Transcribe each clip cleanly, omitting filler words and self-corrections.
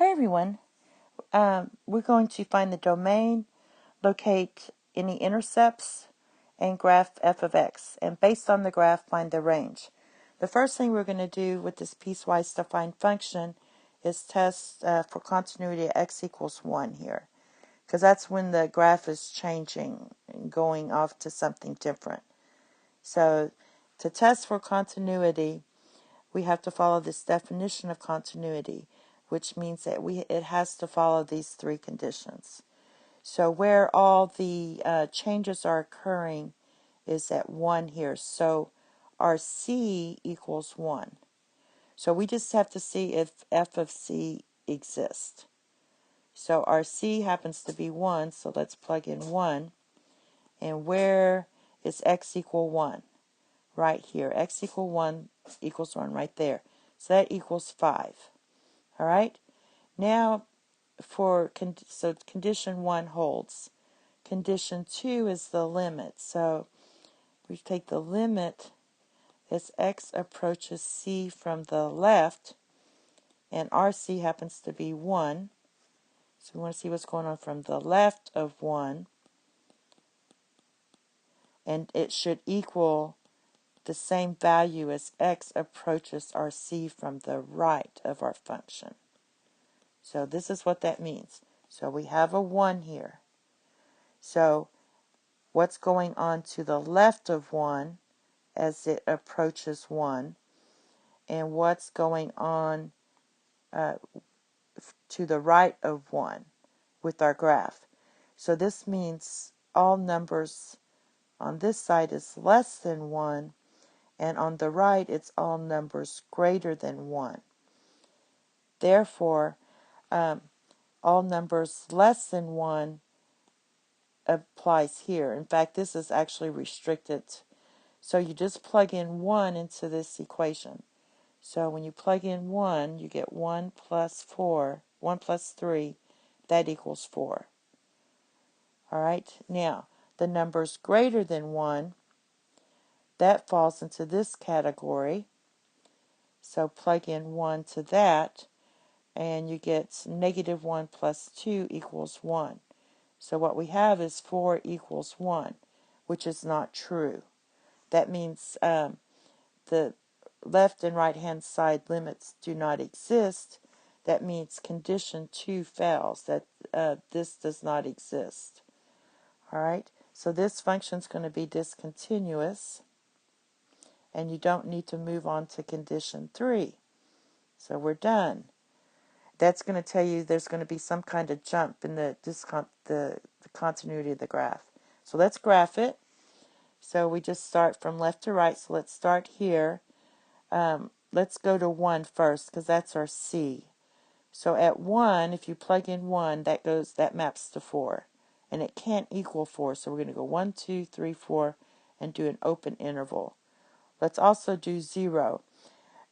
Hi everyone. We're going to find the domain, locate any intercepts, and graph f of x. And based on the graph, find the range. The first thing we're going to do with this piecewise defined function is test for continuity at x equals 1 here. Because that's when the graph is changing and going off to something different. So to test for continuity, we have to follow this definition of continuity, which means that it has to follow these three conditions. So where all the changes are occurring is at 1 here. So our c equals 1. So we just have to see if f of c exists. So our c happens to be 1, so let's plug in 1. And where is x equal 1? Right here. X equal 1 equals 1 right there. So that equals 5. All right? Now, so condition 1 holds. Condition 2 is the limit. So we take the limit as x approaches c from the left, and our c happens to be 1. So we want to see what's going on from the left of 1. And it should equal the same value as x approaches our c from the right of our function. So this is what that means. So we have a 1 here. So what's going on to the left of 1 as it approaches 1, and what's going on to the right of 1 with our graph. So this means all numbers on this side is less than 1, and on the right it's all numbers greater than 1. Therefore, all numbers less than 1 applies here. In fact, this is actually restricted. So you just plug in 1 into this equation. So when you plug in 1, you get 1 plus 4, 1 plus 3, that equals 4. All right, now the numbers greater than 1, that falls into this category. So plug in 1 to that, and you get negative 1 plus 2 equals 1. So what we have is 4 equals 1, which is not true. That means the left and right hand side limits do not exist. That means condition 2 fails, that this does not exist. All right, so this function is going to be discontinuous, and you don't need to move on to condition 3. So we're done. That's going to tell you there's going to be some kind of jump in the continuity of the graph. So let's graph it. So we just start from left to right. So let's start here. Let's go to 1 first, because that's our C. So at 1, if you plug in 1, that maps to 4. And it can't equal 4, so we're going to go 1, 2, 3, 4, and do an open interval. Let's also do 0.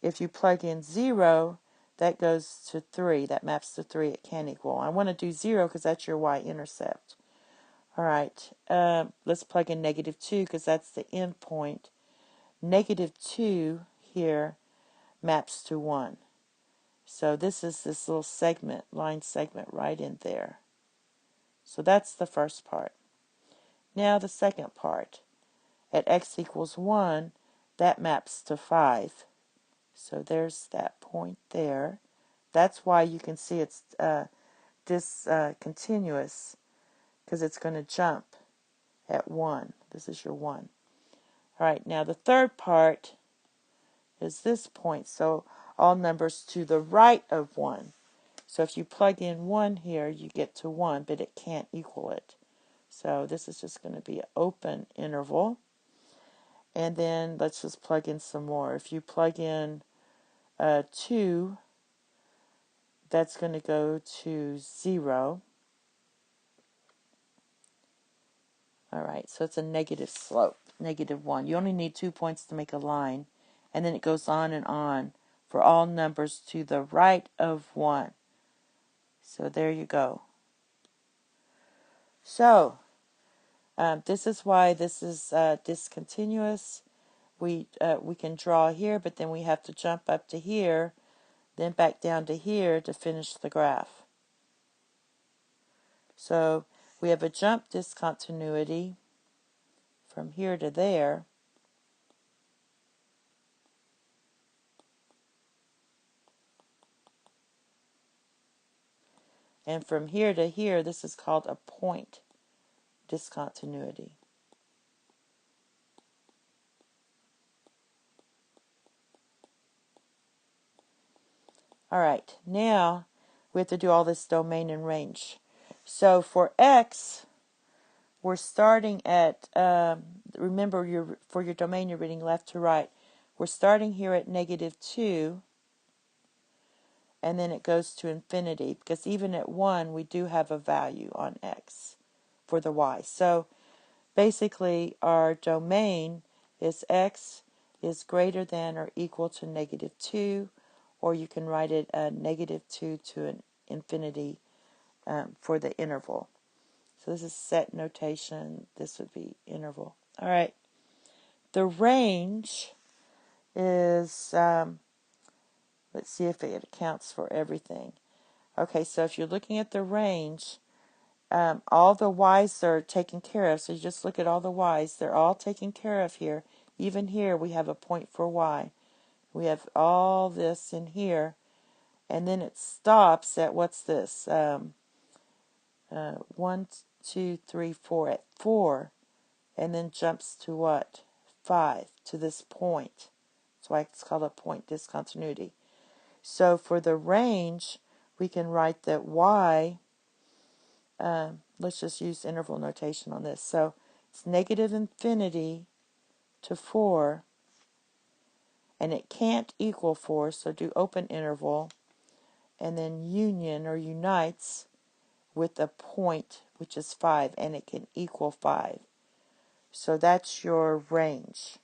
If you plug in 0, that goes to 3. That maps to 3. It can't equal. I want to do 0 because that's your y-intercept. All right, let's plug in negative 2 because that's the end point. Negative 2 here maps to 1. So this is this little segment, line segment right in there. So that's the first part. Now the second part. At x equals 1, that maps to 5. So there's that point there. That's why you can see it's discontinuous, because it's going to jump at 1. This is your 1. All right, now the third part is this point. So all numbers to the right of 1. So if you plug in 1 here, you get to 1, but it can't equal it. So this is just going to be an open interval. And then let's just plug in some more. If you plug in 2, that's going to go to 0. All right, so it's a negative slope, negative 1. You only need 2 points to make a line. And then it goes on for all numbers to the right of 1. So there you go. So this is why this is discontinuous. We can draw here, but then we have to jump up to here then back down to here to finish the graph. So we have a jump discontinuity from here to there. And from here to here, this is called a point discontinuity. All right, now we have to do all this domain and range. So for x, we're starting at, remember for your domain you're reading left to right. We're starting here at -2, and then it goes to infinity, because even at 1 we do have a value on x for the y. So basically our domain is x is greater than or equal to -2, or you can write it -2 to an infinity for the interval. So this is set notation. This would be interval. All right. The range is, let's see if it accounts for everything. Okay, so if you're looking at the range, all the y's are taken care of. So you just look at all the y's. They're all taken care of here. Even here we have a point for y. We have all this in here. And then it stops at, what's this? 1, 2, 3, 4, at 4. And then jumps to what? 5, to this point. That's why it's called a point discontinuity. So for the range, we can write that y, let's just use interval notation on this. So it's -infinity to 4, and it can't equal 4, so do open interval, and then union or unites with a point, which is 5, and it can equal 5. So that's your range.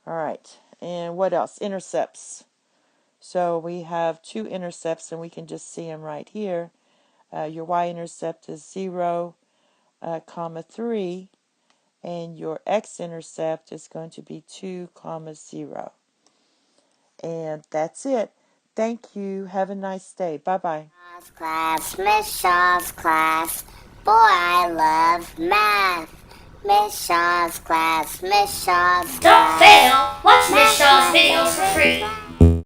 All right, and what else? Intercepts. So we have 2 intercepts, and we can just see them right here. Your y-intercept is 0, 3, and your x-intercept is going to be 2, 0. And that's it. Thank you. Have a nice day. Bye-bye. Class, Miss Shaw's class. Boy, I love math. Miss Shaw's class, Miss Shaw's class. Don't fail. Watch Miss Shaw's videos for free.